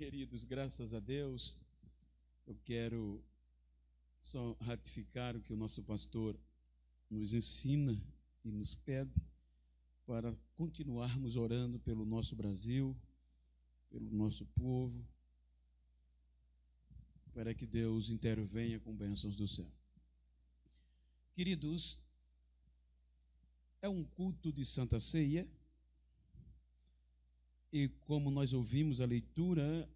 Queridos, graças a Deus, eu quero só ratificar o que o nosso pastor nos ensina e nos pede para continuarmos orando pelo nosso Brasil, pelo nosso povo, para que Deus intervenha com bênçãos do céu. Queridos, é um culto de Santa Ceia, e como nós ouvimos a leitura,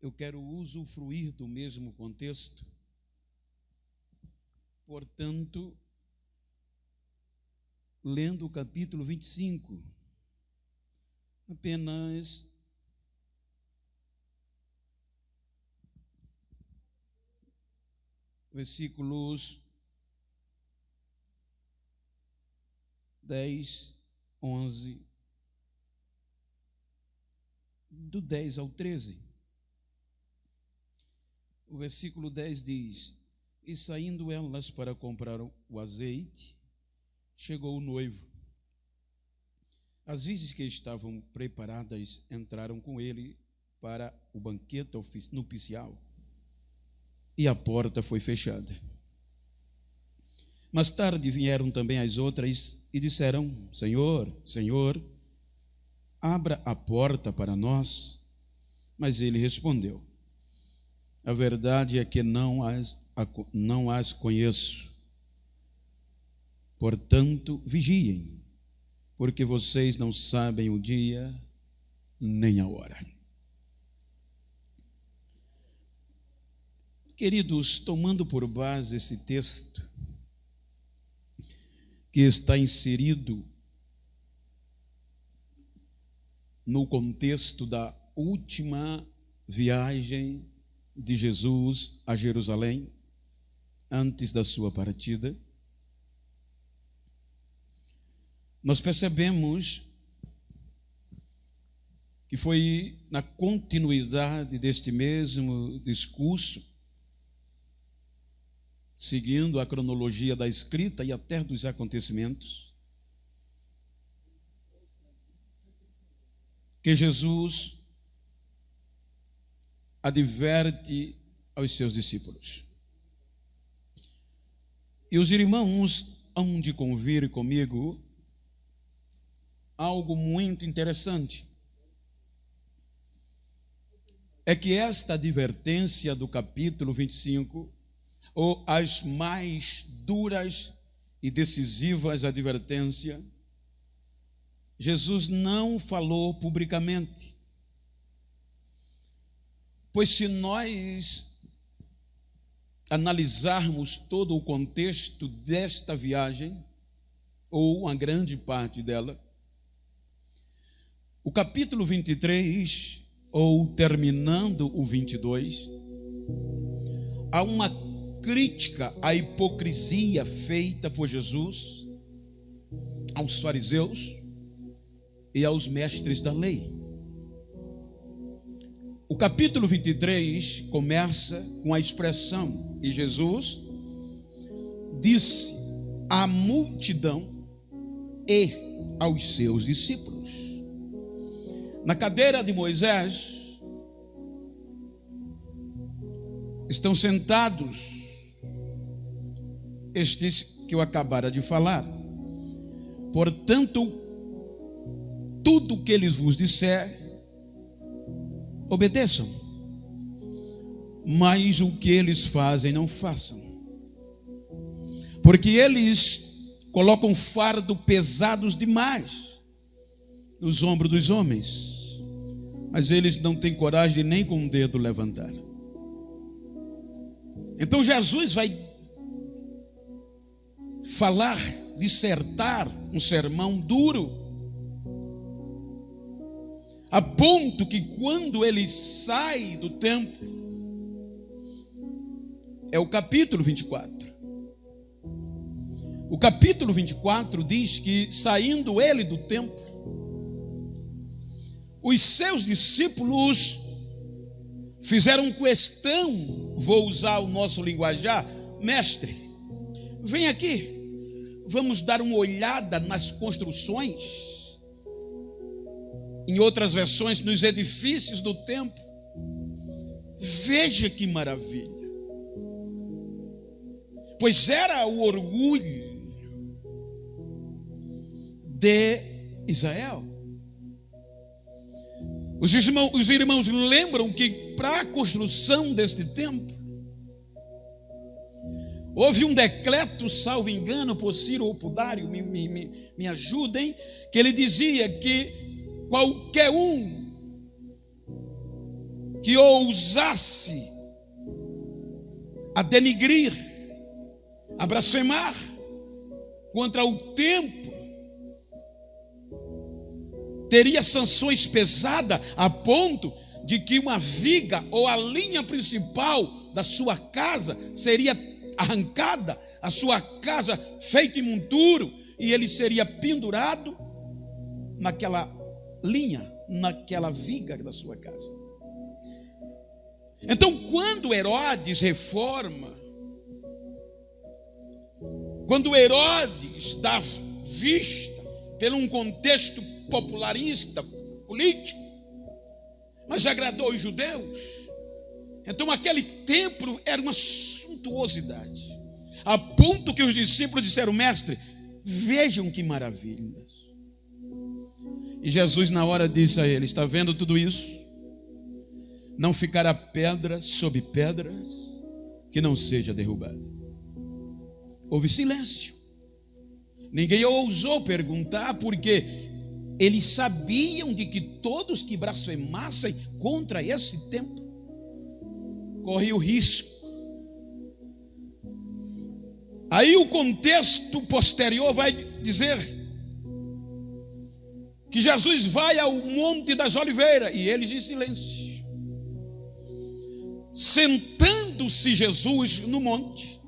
eu quero usufruir do mesmo contexto. Portanto, lendo o capítulo 25, apenas versículos 10, 11, do 10 ao 13. O versículo 10 diz: E saindo elas para comprar o azeite, chegou o noivo. As virgens que estavam preparadas entraram com ele para o banquete nupcial, e a porta foi fechada. Mais tarde vieram também as outras e disseram: Senhor, Senhor, abra a porta para nós. Mas ele respondeu: A verdade é que não as conheço. Portanto, vigiem, porque vocês não sabem o dia nem a hora. Queridos, tomando por base esse texto, que está inserido no contexto da última viagem de Jesus a Jerusalém, antes da sua partida, nós percebemos que foi na continuidade deste mesmo discurso, seguindo a cronologia da escrita e até dos acontecimentos, que Jesus adverte aos seus discípulos. E os irmãos hão de convir comigo algo muito interessante. É que esta advertência do capítulo 25, ou as mais duras e decisivas advertências, Jesus não falou publicamente. Pois se nós analisarmos todo o contexto desta viagem, ou uma grande parte dela, o capítulo 23, ou terminando o 22, há uma crítica à hipocrisia feita por Jesus aos fariseus e aos mestres da lei. O capítulo 23 começa com a expressão que Jesus disse à multidão e aos seus discípulos. Na cadeira de Moisés estão sentados estes que eu acabara de falar. Portanto, tudo o que eles vos disser, obedeçam, mas o que eles fazem, não façam, porque eles colocam fardo pesados demais nos ombros dos homens, mas eles não têm coragem nem com um dedo levantar. Então Jesus vai falar, dissertar um sermão duro, a ponto que quando ele sai do templo, é o capítulo 24. O capítulo 24 diz que, saindo ele do templo, os seus discípulos fizeram questão, vou usar o nosso linguajar: mestre, vem aqui, vamos dar uma olhada nas construções. em outras versões, nos edifícios do templo. Veja que maravilha. Pois era o orgulho de Israel. Os irmãos lembram que para a construção deste templo, houve um decreto, salvo engano, por Ciro ou por Dário, me ajudem, que ele dizia que qualquer um que ousasse a denigrir, a blasfemar contra o templo, teria sanções pesadas a ponto de que uma viga ou a linha principal da sua casa seria arrancada, a sua casa feita em monturo, e ele seria pendurado naquela linha, naquela viga da sua casa. Então, quando Herodes reforma, quando Herodes dá vista pelo um contexto popularista, político, mas agradou os judeus, então aquele templo era uma suntuosidade, a ponto que os discípulos disseram: mestre, vejam que maravilhas. E Jesus na hora disse a eles: está vendo tudo isso? Não ficará pedra sobre pedras que não seja derrubada. Houve silêncio. Ninguém ousou perguntar, porque eles sabiam de que todos que blasfemassem contra esse templo corriam risco. Aí o contexto posterior vai dizer que Jesus vai ao Monte das Oliveiras e eles em silêncio. Sentando-se Jesus no monte,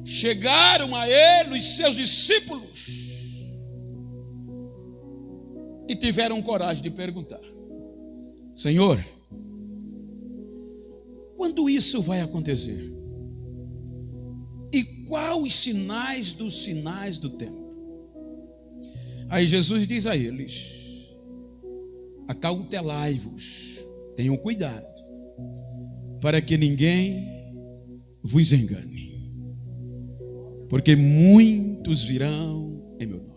chegaram a ele os seus discípulos e tiveram coragem de perguntar: Senhor, quando isso vai acontecer? E quais os sinais dos sinais do tempo? Aí Jesus diz a eles: acautelai-vos, tenham cuidado, para que ninguém vos engane, porque muitos virão em meu nome.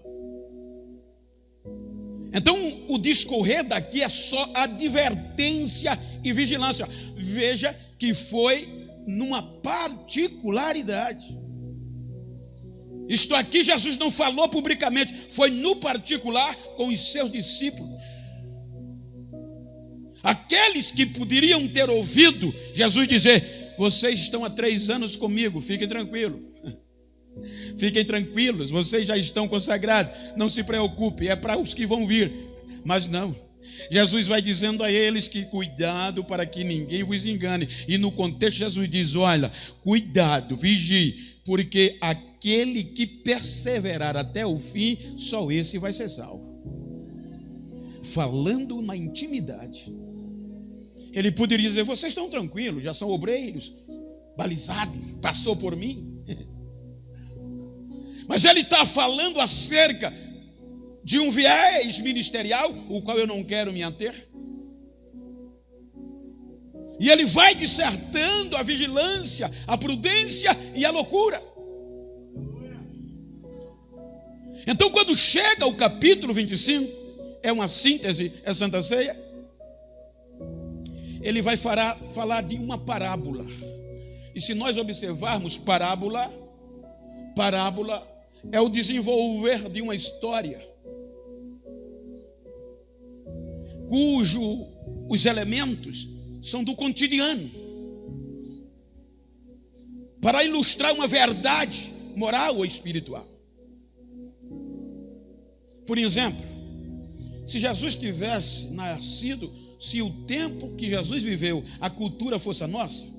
Então, o discorrer daqui é só advertência e vigilância. Veja que foi numa particularidade. Isto aqui Jesus não falou publicamente, foi no particular com os seus discípulos. Aqueles que poderiam ter ouvido Jesus dizer: vocês estão há 3 anos comigo, fiquem tranquilos. Fiquem tranquilos, vocês já estão consagrados, não se preocupe, é para os que vão vir. Mas não, Jesus vai dizendo a eles que cuidado para que ninguém vos engane. E no contexto Jesus diz: olha, cuidado, vigie, porque aquele que perseverar até o fim, só esse vai ser salvo. Falando na intimidade, ele poderia dizer: vocês estão tranquilos, já são obreiros, balizados, passou por mim. Mas ele está falando acerca de um viés ministerial, o qual eu não quero me ater. E ele vai dissertando a vigilância, a prudência e a loucura. Então, quando chega o capítulo 25, é uma síntese, é Santa Ceia, ele vai falar de uma parábola. E se nós observarmos parábola é o desenvolver de uma história cujo os elementos são do cotidiano, para ilustrar uma verdade moral ou espiritual. Por exemplo, se Jesus tivesse nascido, se o tempo que Jesus viveu, a cultura fosse a nossa,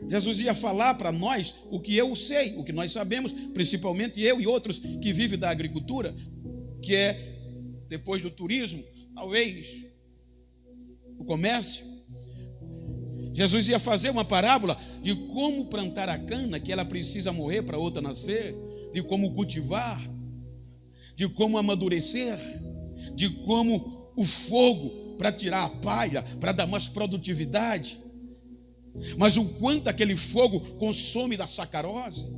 Jesus ia falar para nós o que eu sei, o que nós sabemos, principalmente eu e outros que vivem da agricultura, que é, depois do turismo, talvez o comércio. Jesus ia fazer uma parábola de como plantar a cana, que ela precisa morrer para outra nascer, de como cultivar, de como amadurecer. de como o fogo para tirar a palha, para dar mais produtividade, mas o quanto aquele fogo consome da sacarose.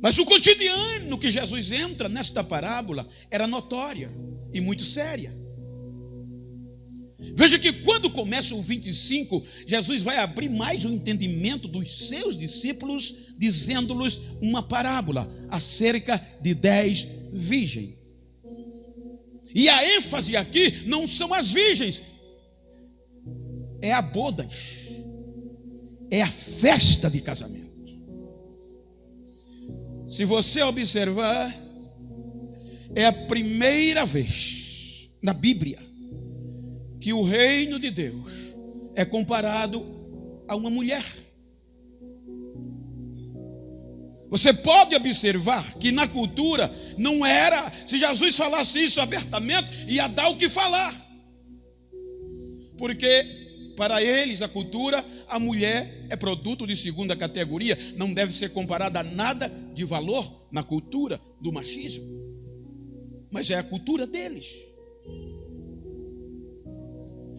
Mas o cotidiano que Jesus entra nesta parábola era notória e muito séria. Veja que quando começa o 25, Jesus vai abrir mais o entendimento dos seus discípulos, dizendo-lhes uma parábola acerca de 10 virgens. E a ênfase aqui não são as virgens, é a bodas, é a festa de casamento. Se você observar, é a primeira vez na Bíblia que o reino de Deus é comparado a uma mulher. Você pode observar que na cultura não era, se Jesus falasse isso abertamente, ia dar o que falar. Porque para eles a cultura, a mulher é produto de segunda categoria, não deve ser comparada a nada de valor na cultura do machismo. Mas é a cultura deles.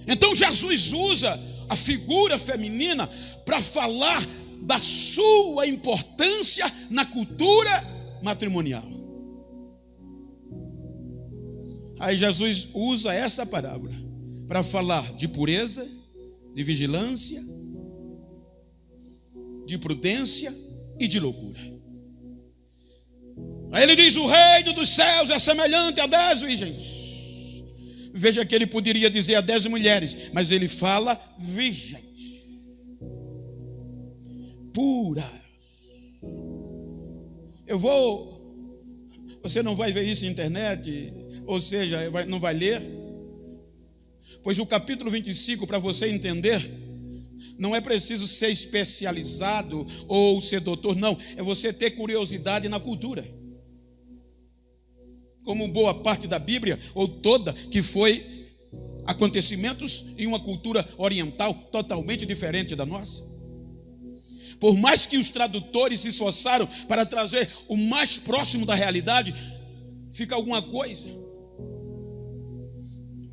Então Jesus usa a figura feminina para falar da sua importância na cultura matrimonial. Aí Jesus usa essa parábola para falar de pureza, de vigilância, de prudência e de loucura. Aí ele diz: o reino dos céus é semelhante a 10 virgens. Veja que ele poderia dizer a 10 mulheres, mas ele fala virgens puras. Você não vai ver isso na internet, ou seja, não vai ler, pois o capítulo 25, para você entender, não é preciso ser especializado ou ser doutor, não, é você ter curiosidade na cultura. Como boa parte da Bíblia, ou toda, que foi acontecimentos em uma cultura oriental totalmente diferente da nossa. Por mais que os tradutores se esforçaram para trazer o mais próximo da realidade, fica alguma coisa.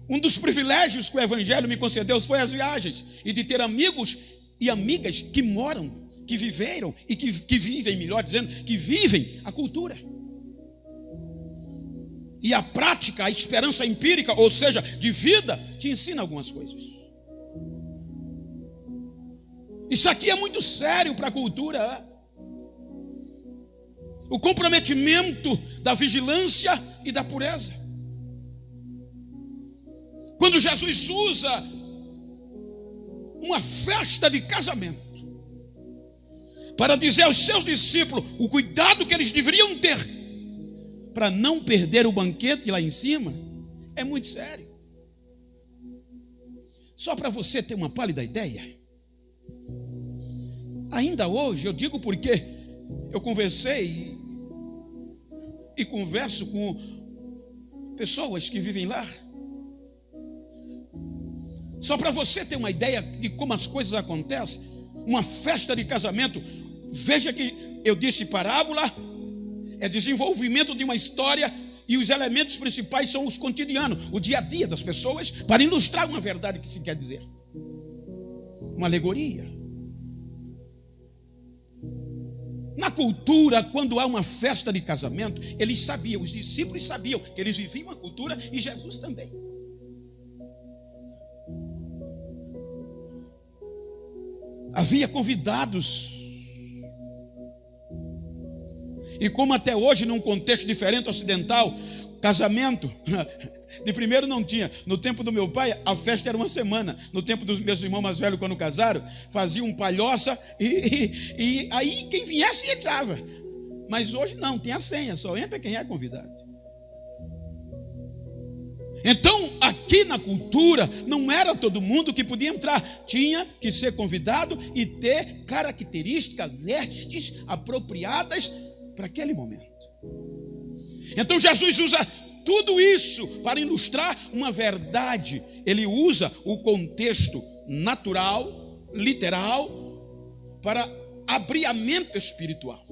Um dos privilégios que o Evangelho me concedeu foi as viagens, e de ter amigos e amigas que moram, que viveram e que vivem, melhor dizendo, que vivem a cultura. E a prática, a esperança empírica, ou seja, de vida, te ensina algumas coisas. Isso aqui é muito sério para a cultura. O comprometimento da vigilância e da pureza. Quando Jesus usa uma festa de casamento para dizer aos seus discípulos o cuidado que eles deveriam ter para não perder o banquete lá em cima, é muito sério. Só para você ter uma pálida ideia, ainda hoje, eu digo porque eu conversei e converso com pessoas que vivem lá. Só para você ter uma ideia de como as coisas acontecem, uma festa de casamento, veja que eu disse parábola, é desenvolvimento de uma história, e os elementos principais são os cotidianos, o dia a dia das pessoas, para ilustrar uma verdade que se quer dizer. Uma alegoria. Na cultura, quando há uma festa de casamento, eles sabiam, os discípulos sabiam que eles viviam a cultura, e Jesus também. Havia convidados. E como até hoje, num contexto diferente ocidental, casamento, de primeiro não tinha. No tempo do meu pai, a festa era uma semana. No tempo dos meus irmãos mais velhos, quando casaram, faziam palhoça e aí quem viesse entrava. Mas hoje não, tem a senha, só entra quem é convidado. Então, aqui na cultura, não era todo mundo que podia entrar. Tinha que ser convidado e ter características, vestes apropriadas para aquele momento. Então Jesus usa tudo isso para ilustrar uma verdade. Ele usa o contexto natural, literal, para abrir a mente espiritual.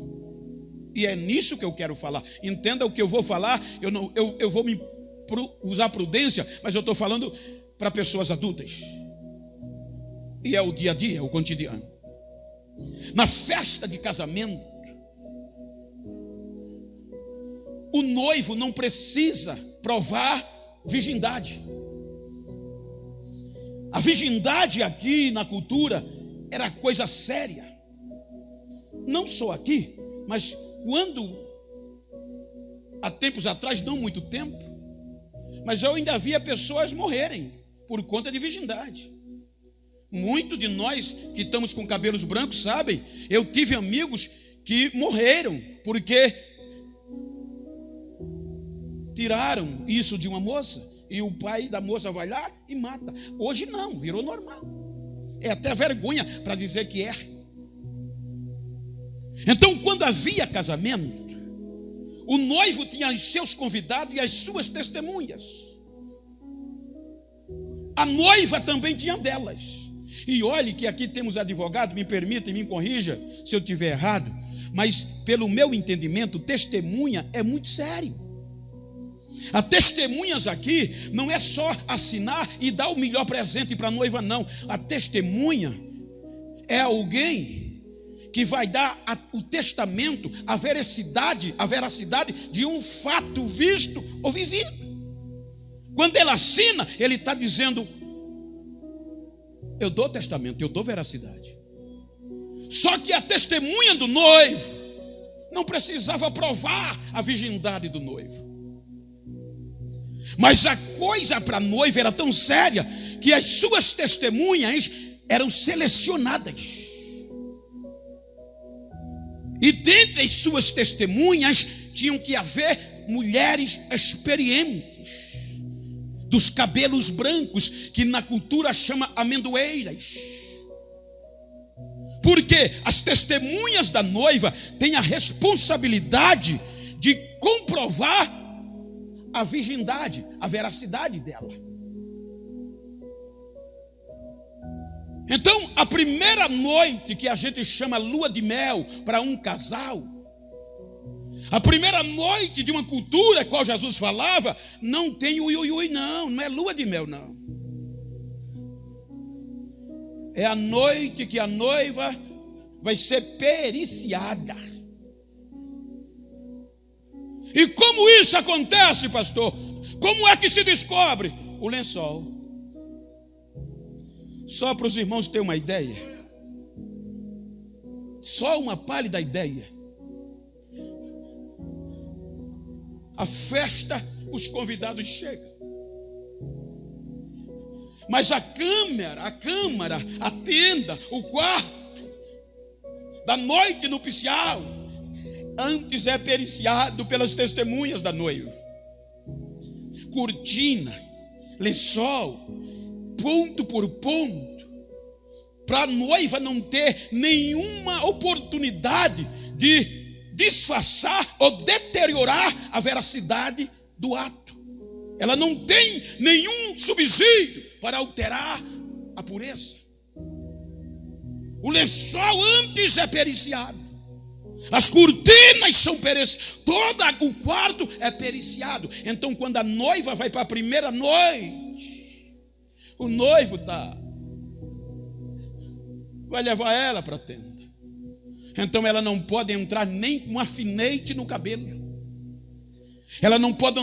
E é nisso que eu quero falar. Entenda o que eu vou falar. Eu vou usar prudência, mas eu estou falando para pessoas adultas. E é o dia a dia, o cotidiano. Na festa de casamento, o noivo não precisa provar virgindade. A virgindade aqui na cultura era coisa séria. Não só aqui, mas quando, há tempos atrás, não muito tempo, mas eu ainda via pessoas morrerem por conta de virgindade. Muitos de nós que estamos com cabelos brancos sabem, eu tive amigos que morreram porque tiraram isso de uma moça e o pai da moça vai lá e mata. Hoje não, virou normal. É até vergonha para dizer que é. Então, quando havia casamento, o noivo tinha os seus convidados e as suas testemunhas. A noiva também tinha delas. E olhe que aqui temos advogado, me permita e me corrija se eu estiver errado, mas pelo meu entendimento, testemunha é muito sério. A testemunhas aqui não é só assinar e dar o melhor presente para a noiva, não. A testemunha é alguém que vai dar o testamento, a veracidade de um fato visto ou vivido. Quando ele assina, ele está dizendo: eu dou testamento, eu dou veracidade. Só que a testemunha do noivo não precisava provar a virgindade do noivo. Mas a coisa para a noiva era tão séria que as suas testemunhas eram selecionadas. E dentre as suas testemunhas tinham que haver mulheres experientes, dos cabelos brancos, que na cultura chama amendoeiras. Porque as testemunhas da noiva têm a responsabilidade de comprovar a virgindade, a veracidade dela. Então, a primeira noite que a gente chama lua de mel para um casal, a primeira noite de uma cultura qual Jesus falava, não tem ui, não é lua de mel, não. É a noite que a noiva vai ser periciada. E como isso acontece, pastor? Como é que se descobre? O lençol. Só para os irmãos terem uma ideia, só uma pálida ideia. A festa, os convidados chegam, mas a câmara, a tenda, o quarto da noite nupcial antes é periciado pelas testemunhas da noiva. Cortina, lençol, ponto por ponto, para a noiva não ter nenhuma oportunidade de disfarçar ou deteriorar a veracidade do ato. Ela não tem nenhum subsídio para alterar a pureza. O lençol antes é periciado, as cortinas são periciadas, todo o quarto é periciado. Então, quando a noiva vai para a primeira noite, o noivo vai levar ela para a tenda. Então ela não pode entrar nem com um alfinete no cabelo. Ela não pode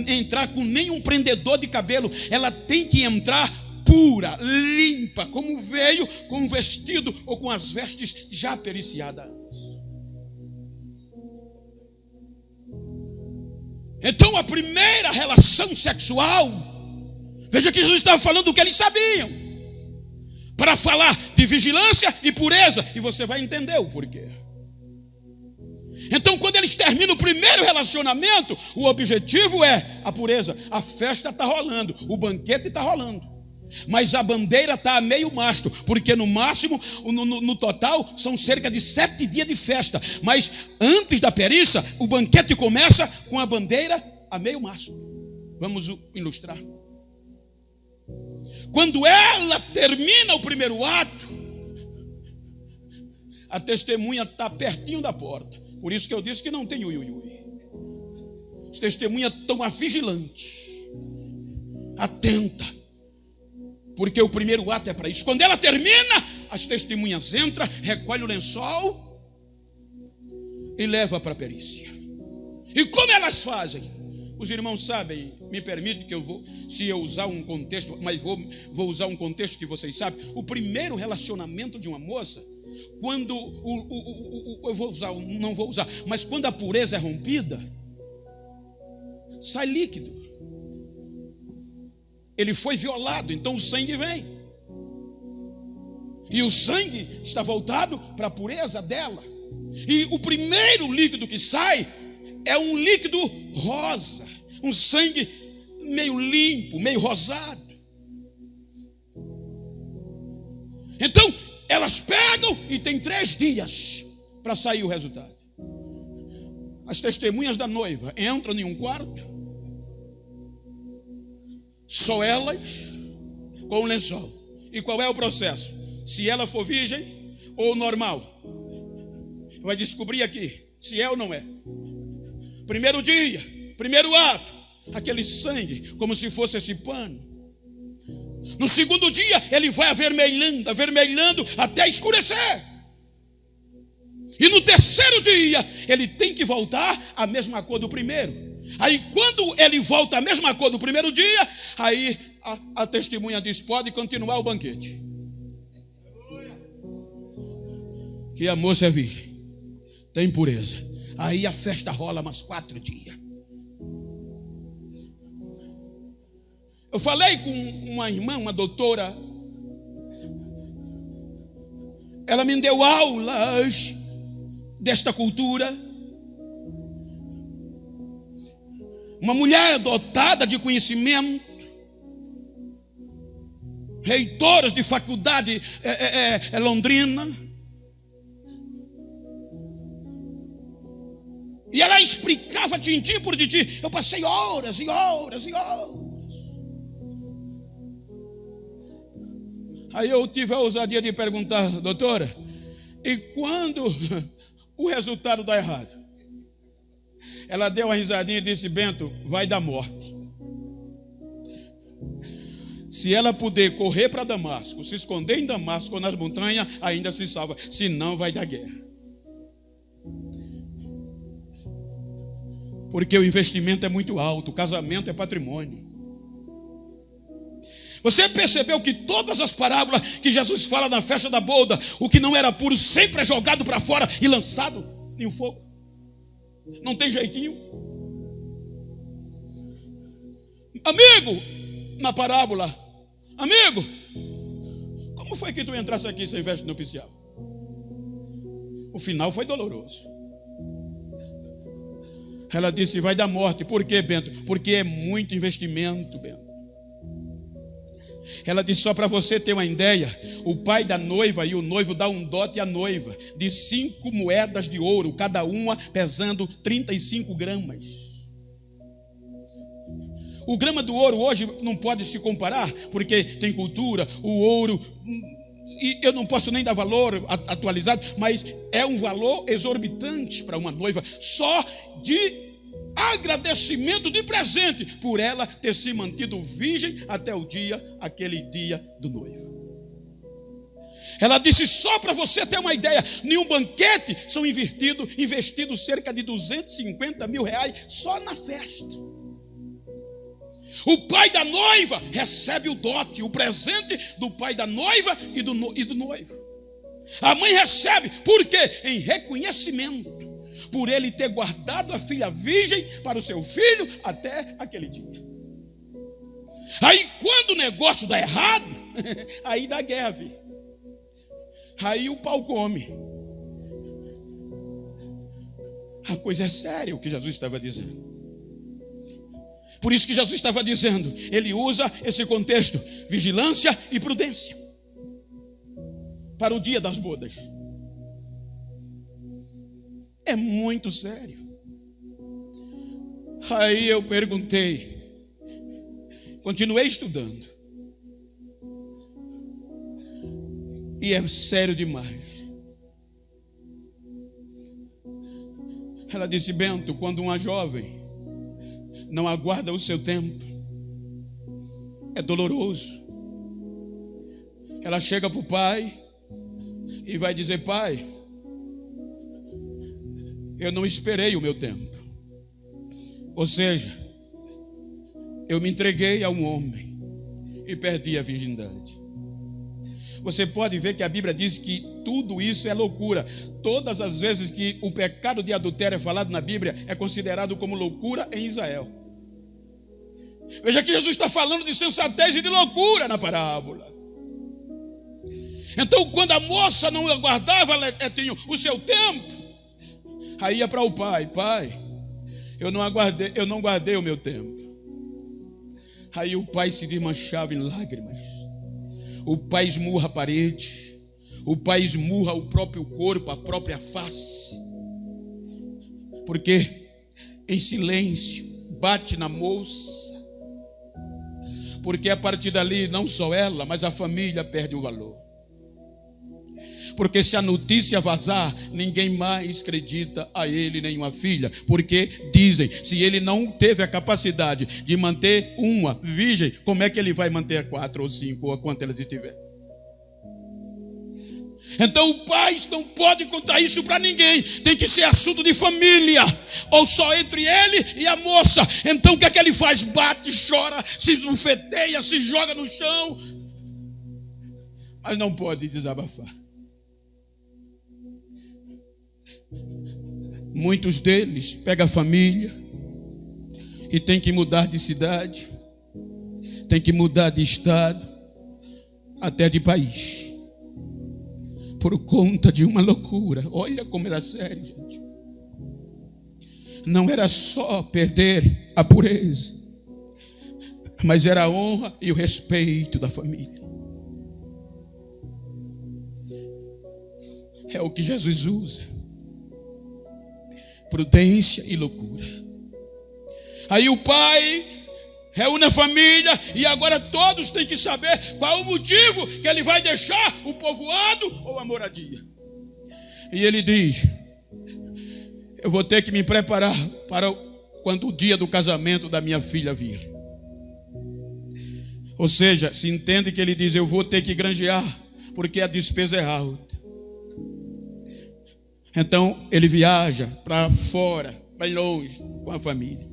entrar com nenhum prendedor de cabelo. Ela tem que entrar pura, limpa, como veio, com um vestido ou com as vestes já periciadas. Então a primeira relação sexual, veja que Jesus estava falando do que eles sabiam, para falar de vigilância e pureza, e você vai entender o porquê. Então, quando eles terminam o primeiro relacionamento, o objetivo é a pureza. A festa está rolando, o banquete está rolando, mas a bandeira está a meio mastro, porque no máximo, no total, são cerca de 7 dias de festa. Mas antes da perícia, o banquete começa com a bandeira a meio mastro. Vamos ilustrar. Quando ela termina o primeiro ato, a testemunha está pertinho da porta, Por isso que eu disse que não tem ui. As testemunhas estão vigilantes, atenta, porque o primeiro ato é para isso. Quando ela termina, as testemunhas entram, recolhem o lençol e leva para a perícia. E como elas fazem? Os irmãos sabem, me permite que eu vou, se eu usar um contexto, mas vou usar um contexto que vocês sabem. O primeiro relacionamento de uma moça, quando eu vou usar, não vou usar, mas quando a pureza é rompida, sai líquido. Ele foi violado, então o sangue vem. E o sangue está voltado para a pureza dela. E o primeiro líquido que sai é um líquido rosa, um sangue meio limpo, meio rosado. Então, elas pegam e tem 3 dias para sair o resultado. As testemunhas da noiva entram em um quarto, só elas, com o lençol. E qual é o processo? Se ela for virgem ou normal, vai descobrir aqui se é ou não é. Primeiro dia, primeiro ato, aquele sangue, como se fosse esse pano. No segundo dia, ele vai avermelhando até escurecer. E no terceiro dia, ele tem que voltar à mesma cor do primeiro. Aí quando ele volta à mesma cor do primeiro dia, aí a testemunha diz: pode continuar o banquete, que a moça é virgem, tem pureza. Aí a festa rola mais 4 dias. Eu falei com uma irmã, uma doutora. Ela me deu aulas desta cultura. Uma mulher dotada de conhecimento, reitoras de faculdade Londrina. E ela explicava tintim por tintim. Eu passei horas e horas e horas. Aí eu tive a ousadia de perguntar: doutora, e quando o resultado dá errado? Ela deu uma risadinha e disse: Bento, vai dar morte. Se ela puder correr para Damasco, se esconder em Damasco ou nas montanhas, ainda se salva. Se não, vai dar guerra. Porque o investimento é muito alto, o casamento é patrimônio. Você percebeu que todas as parábolas que Jesus fala na festa da boda, o que não era puro sempre é jogado para fora e lançado em um fogo? Não tem jeitinho. Amigo, na parábola, amigo, como foi que tu entrasse aqui sem veste nupcial? O final foi doloroso. Ela disse: vai dar morte. Por quê, Bento? Porque é muito investimento, Bento. Ela disse: só para você ter uma ideia, o pai da noiva e o noivo dá um dote à noiva de 5 moedas de ouro, cada uma pesando 35 gramas. O grama do ouro hoje não pode se comparar, porque tem cultura, o ouro, e eu não posso nem dar valor atualizado, mas é um valor exorbitante para uma noiva, só de agradecimento de presente, por ela ter se mantido virgem até aquele dia do noivo. Ela disse: só para você ter uma ideia, em um banquete são investidos cerca de 250 mil reais só na festa. O pai da noiva recebe o dote, o presente do pai da noiva e do noivo. A mãe recebe, por quê? Em reconhecimento, por ele ter guardado a filha virgem para o seu filho até aquele dia. Aí quando o negócio dá errado, aí dá guerra, filho. Aí o pau come. A coisa é séria, o que Jesus estava dizendo. Por isso que Jesus estava dizendo, ele usa esse contexto, vigilância e prudência, para o dia das bodas. É muito sério. Aí eu perguntei, continuei estudando, e é sério demais. Ela disse: Bento, quando uma jovem não aguarda o seu tempo, é doloroso. Ela chega para o pai e vai dizer: pai, eu não esperei o meu tempo. Ou seja, eu me entreguei a um homem e perdi a virgindade. Você pode ver que a Bíblia diz que tudo isso é loucura. Todas as vezes que o pecado de adultério é falado na Bíblia, é considerado como loucura em Israel. Veja que Jesus está falando de sensatez e de loucura na parábola. Então, quando a moça não aguardava o seu tempo, aí ia para o pai: pai, eu não guardei o meu tempo. Aí o pai se desmanchava em lágrimas. O pai esmurra a parede. O pai esmurra o próprio corpo, a própria face. Porque em silêncio bate na moça. Porque a partir dali não só ela, mas a família perde o valor. Porque se a notícia vazar, ninguém mais acredita a ele nem uma filha. Porque dizem, se ele não teve a capacidade de manter uma virgem, como é que ele vai manter 4 ou 5 ou a quanto elas estiverem? Então o pai não pode contar isso para ninguém. Tem que ser assunto de família, ou só entre ele e a moça. Então o que é que ele faz? Bate, chora, se esbufeteia, se joga no chão, mas não pode desabafar. Muitos deles pegam a família e tem que mudar de cidade, tem que mudar de estado, até de país, por conta de uma loucura. Olha como era sério, gente. Não era só perder a pureza, mas era a honra e o respeito da família. É o que Jesus usa. Prudência e loucura. Aí o pai reúne a família e agora todos têm que saber qual é o motivo que ele vai deixar o povoado ou a moradia. E ele diz: eu vou ter que me preparar para quando o dia do casamento da minha filha vir. Ou seja, se entende que ele diz: eu vou ter que granjear, porque a despesa é alta. Então ele viaja para fora, bem longe, com a família.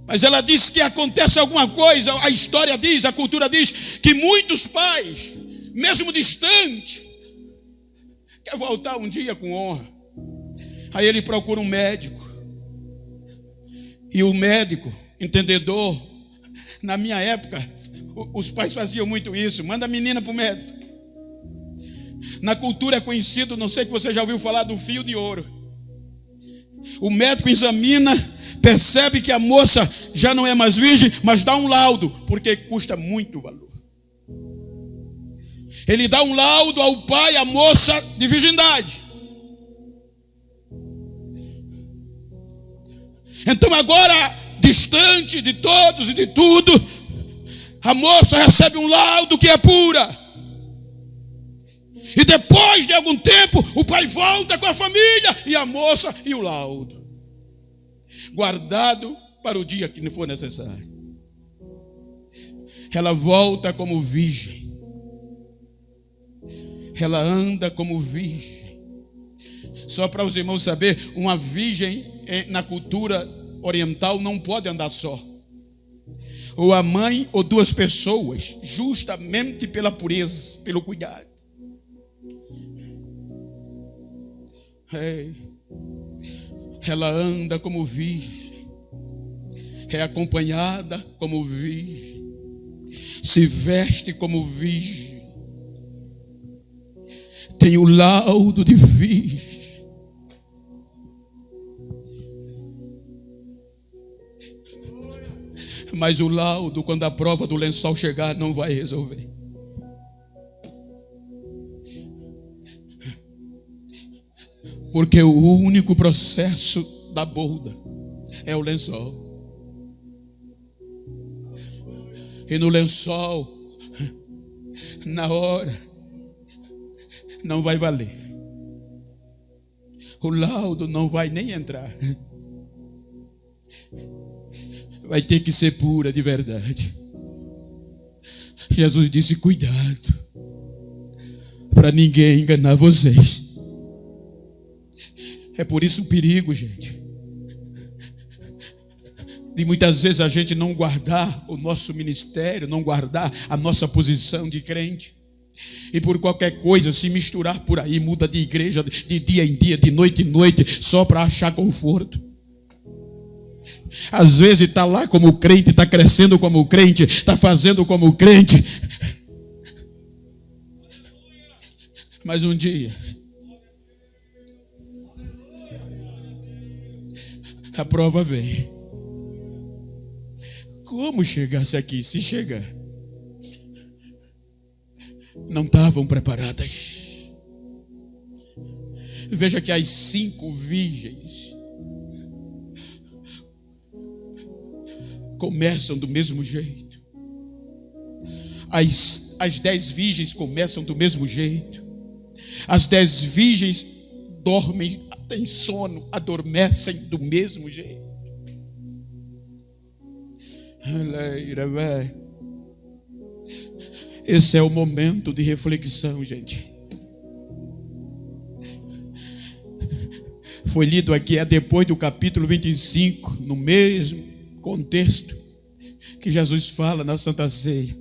Mas ela diz que acontece alguma coisa. A história diz, a cultura diz, que muitos pais, mesmo distantes, quer voltar um dia com honra. Aí ele procura um médico. E o médico, entendedor, na minha época, os pais faziam muito isso: manda a menina para o médico. Na cultura é conhecido, não sei se você já ouviu falar do fio de ouro. O médico examina, percebe que a moça já não é mais virgem, mas dá um laudo, porque custa muito valor. Ele dá um laudo ao pai, à moça, de virgindade. Então agora, distante de todos e de tudo, a moça recebe um laudo que é pura. E depois de algum tempo, o pai volta com a família e a moça e o laudo, guardado para o dia que não for necessário. Ela volta como virgem. Ela anda como virgem. Só para os irmãos saberem, uma virgem na cultura oriental não pode andar só. Ou a mãe ou duas pessoas, justamente pela pureza, pelo cuidado. Ela anda como virgem, é acompanhada como virgem, se veste como virgem, tem o laudo de virgem. Mas o laudo, quando a prova do lençol chegar, não vai resolver. Porque o único processo da boda é o lençol. E no lençol, na hora, não vai valer. o laudo não vai nem entrar. Vai ter que ser pura de verdade. Jesus disse: cuidado, para ninguém enganar vocês. É por isso o perigo, gente, de muitas vezes a gente não guardar o nosso ministério, não guardar a nossa posição de crente, e por qualquer coisa se misturar por aí, muda de igreja de dia em dia, de noite em noite, só para achar conforto. Às vezes está lá como crente, está crescendo como crente, está fazendo como crente, mas um dia a prova vem. Como chegasse aqui? Se chegar, não estavam preparadas. Veja que as 5 virgens começam do mesmo jeito. As 10 virgens começam do mesmo jeito. As 10 virgens dormem, têm sono, adormecem do mesmo jeito. Esse é o momento de reflexão, gente. Foi lido aqui, é depois do capítulo 25, no mesmo contexto que Jesus fala na Santa Ceia.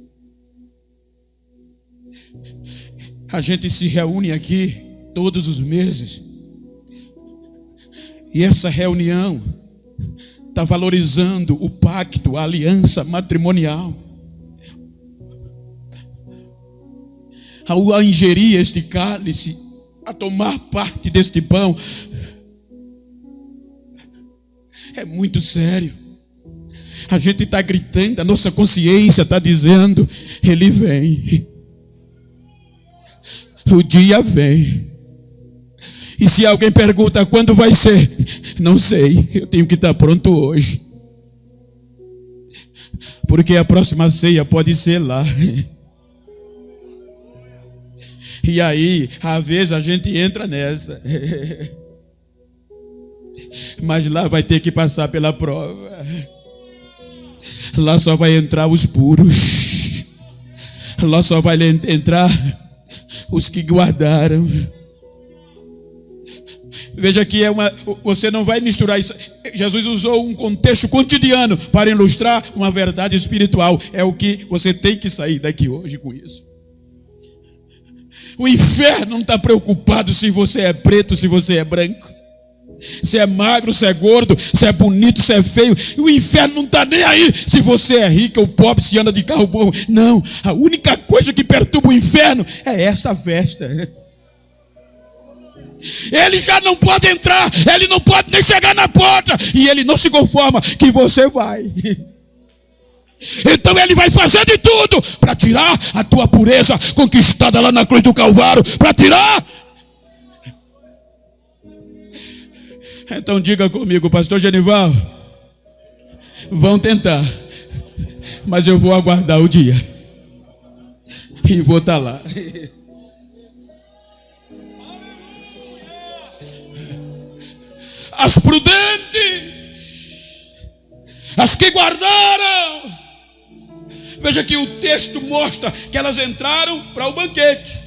A gente se reúne aqui todos os meses, e essa reunião está valorizando o pacto, a aliança matrimonial. Ao ingerir este cálice, a tomar parte deste pão, é muito sério. A gente está gritando, a nossa consciência está dizendo: ele vem, o dia vem. E se alguém pergunta quando vai ser, não sei, eu tenho que estar pronto hoje, porque a próxima ceia pode ser lá. E aí, às vezes a gente entra nessa, mas lá vai ter que passar pela prova. Lá só vai entrar os puros, lá só vai entrar os que guardaram. Veja que você não vai misturar isso. Jesus usou um contexto cotidiano para ilustrar uma verdade espiritual. É o que você tem que sair daqui hoje com isso. O inferno não está preocupado se você é preto, se você é branco, se é magro, se é gordo, se é bonito, se é feio. O inferno não está nem aí se você é rico ou pobre, se anda de carro bom. Não, a única coisa que perturba o inferno é essa festa. Ele já não pode entrar, ele não pode nem chegar na porta, e ele não se conforma que você vai. Então ele vai fazer de tudo para tirar a tua pureza conquistada lá na cruz do Calvário, para tirar. Então diga comigo: pastor Genival, vão tentar, mas eu vou aguardar o dia e vou estar lá. As prudentes, as que guardaram. Veja que o texto mostra que elas entraram para o banquete,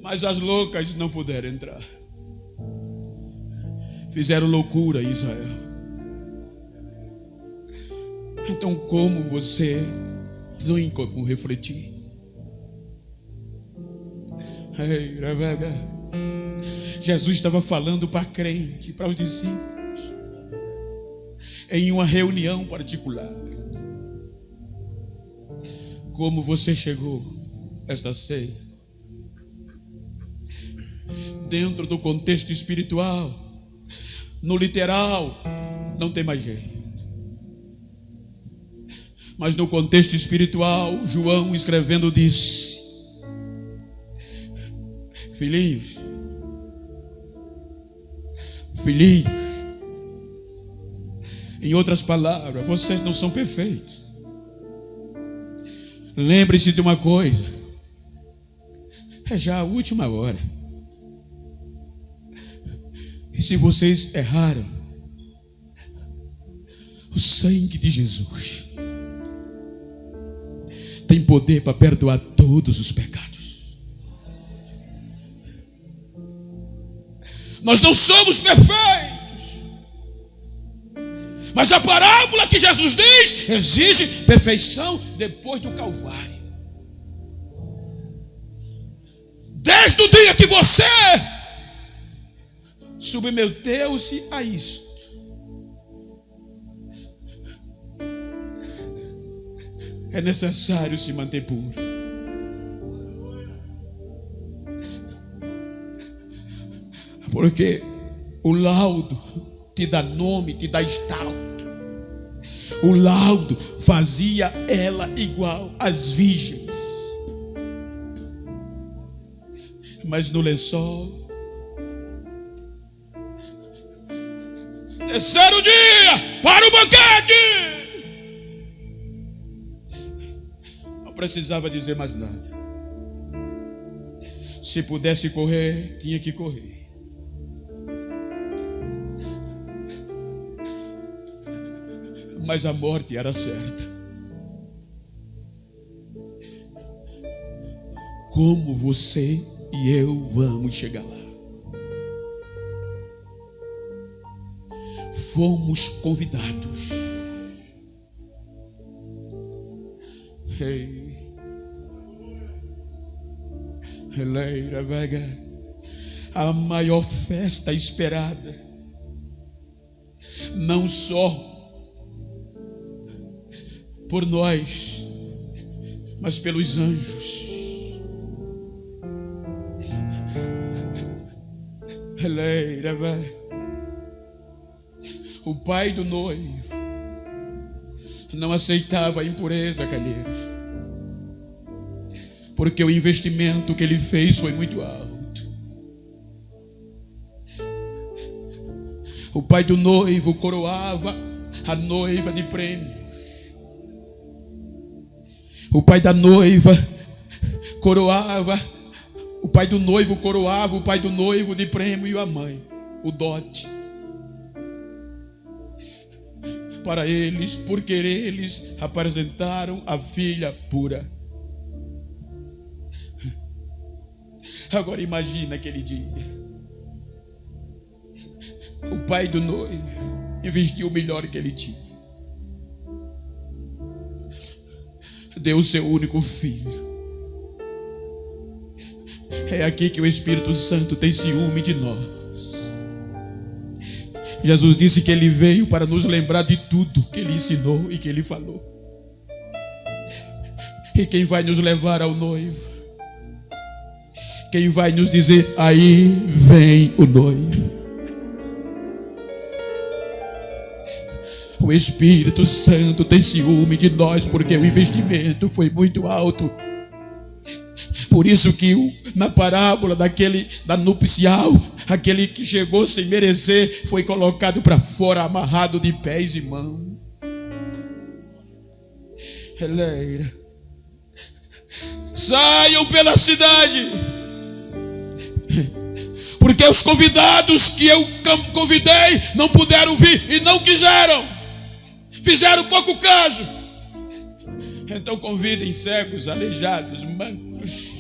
mas as loucas não puderam entrar. Fizeram loucura em Israel. Então como você tem como refletir? Jesus estava falando para crente, para os discípulos, em uma reunião particular. Como você chegou esta ceia? Dentro do contexto espiritual, no literal, não tem mais jeito. Mas no contexto espiritual, João escrevendo disse: filhinhos, em outras palavras, vocês não são perfeitos. Lembre-se de uma coisa: é já a última hora. E se vocês erraram, o sangue de Jesus tem poder para perdoar todos os pecados. Nós não somos perfeitos, mas a parábola que Jesus diz exige perfeição depois do Calvário. Desde o dia que você submeteu-se a isto, é necessário se manter puro. Porque o laudo te dá nome, te dá estado. O laudo fazia ela igual às virgens. Mas no lençol, terceiro dia para o banquete, não precisava dizer mais nada. Se pudesse correr, tinha que correr. Mas a morte era certa. Como você e eu vamos chegar lá? Fomos convidados. Hey. Eleira Vega, a maior festa esperada, não só por nós, mas pelos anjos. Eleira Vega, o pai do noivo não aceitava a impureza, calheiros, porque o investimento que ele fez foi muito alto. O pai do noivo coroava a noiva de prêmios. O pai da noiva coroava, o pai do noivo coroava o pai do noivo de prêmio e a mãe, o dote. Para eles, porque eles apresentaram a filha pura. Agora imagina aquele dia. O pai do noivo investiu o melhor que ele tinha. Deu o seu único filho. É aqui que o Espírito Santo tem ciúme de nós. Jesus disse que ele veio para nos lembrar de tudo que ele ensinou e que ele falou. E quem vai nos levar ao noivo? Quem vai nos dizer, aí vem o noivo? O Espírito Santo tem ciúme de nós, porque o investimento foi muito alto. Por isso que na parábola da nupcial, aquele que chegou sem merecer foi colocado para fora, amarrado de pés e mãos. Eleira, saiam pela cidade, porque os convidados que eu convidei não puderam vir e não quiseram, fizeram pouco caso. Então convidem cegos, aleijados, mancos.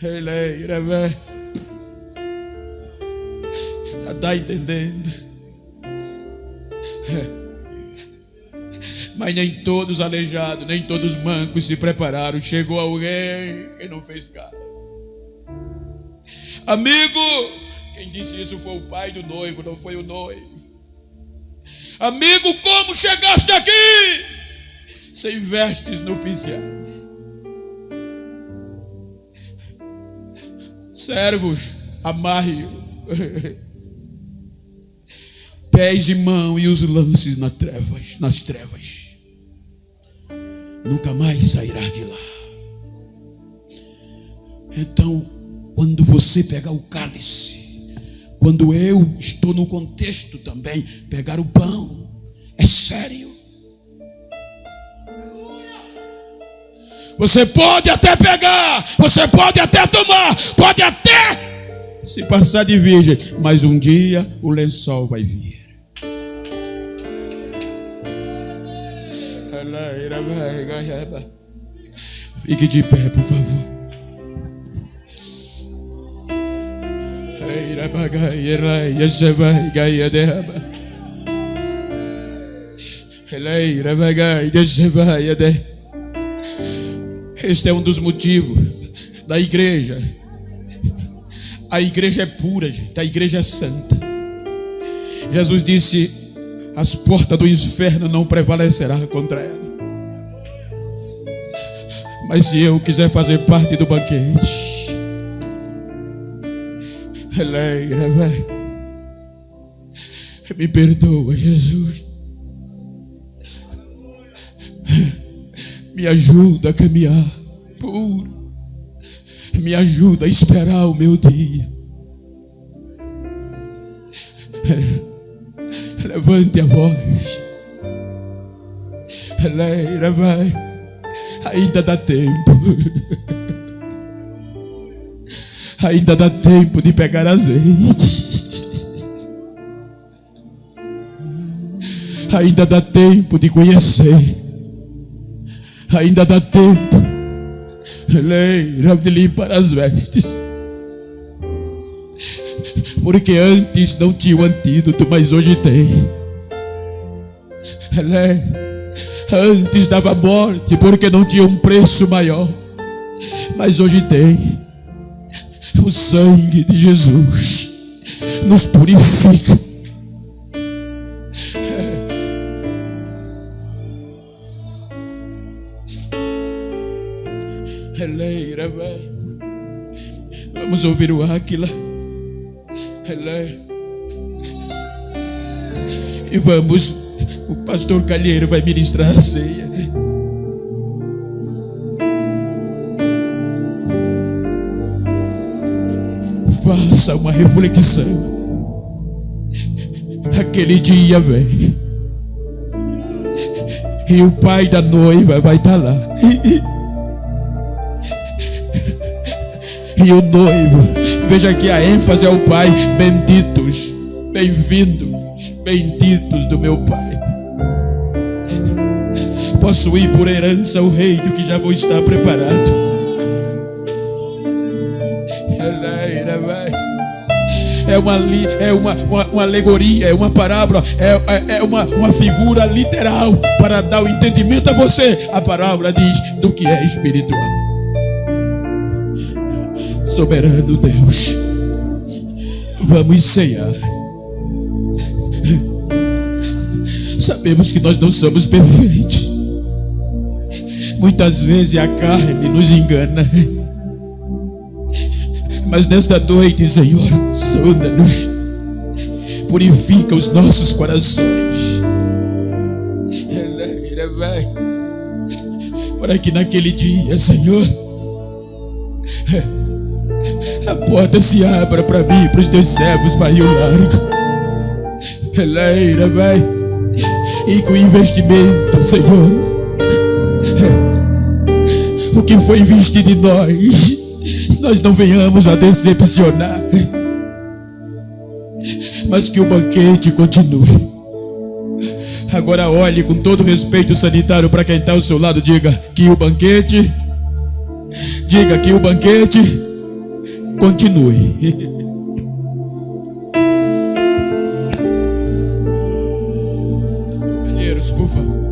Eleira, velho, está entendendo? Mas nem todos aleijados, nem todos mancos se prepararam. Chegou alguém que não fez caso. Amigo, quem disse isso foi o pai do noivo, não foi o noivo. Amigo, como chegaste aqui sem vestes nupciais? Servos, amarre pés e mão e os lances nas trevas. Nunca mais sairá de lá. Então, quando você pegar o cálice, quando eu estou no contexto também, pegar o pão, é sério. Você pode até pegar, você pode até tomar, pode até se passar de virgem, mas um dia o lençol vai vir. Fique de pé, por favor. Este é um dos motivos da igreja. A igreja é pura, gente. A igreja é santa. Jesus disse: as portas do inferno não prevalecerão contra ela. Mas se eu quiser fazer parte do banquete, me perdoa, Jesus. Me ajuda a caminhar puro. Me ajuda a esperar o meu dia. Levante a voz. Ainda dá tempo. Ainda dá tempo de pegar azeite. Ainda dá tempo de conhecer. Ainda dá tempo de limpar as vestes. Porque antes não tinha o antídoto, mas hoje tem. Antes dava morte, porque não tinha um preço maior, mas hoje tem. O sangue de Jesus nos purifica. Vamos ouvir o Áquila. E vamos, o pastor Calheiro vai ministrar a ceia. Faça uma reflexão. Aquele dia vem e o pai da noiva vai estar lá. E o noivo, veja que a ênfase é o pai. Benditos, bem-vindos, benditos do meu pai. Possuir por herança o reino que já vou estar preparado. É uma alegoria, é uma parábola, é uma figura literal para dar o entendimento a você. A parábola diz do que é espiritual. Soberano Deus, vamos ceiar. Sabemos que nós não somos perfeitos. Muitas vezes a carne nos engana. Mas nesta noite, Senhor, sonda-nos, purifica os nossos corações, para que naquele dia, Senhor, a porta se abra para mim, para os teus servos, para Rio Largo. E com o investimento, Senhor, o que foi investido em nós não venhamos a decepcionar, mas que o banquete continue. Agora olhe com todo respeito sanitário para quem está ao seu lado. Diga que o banquete continue. Companheiros, por favor.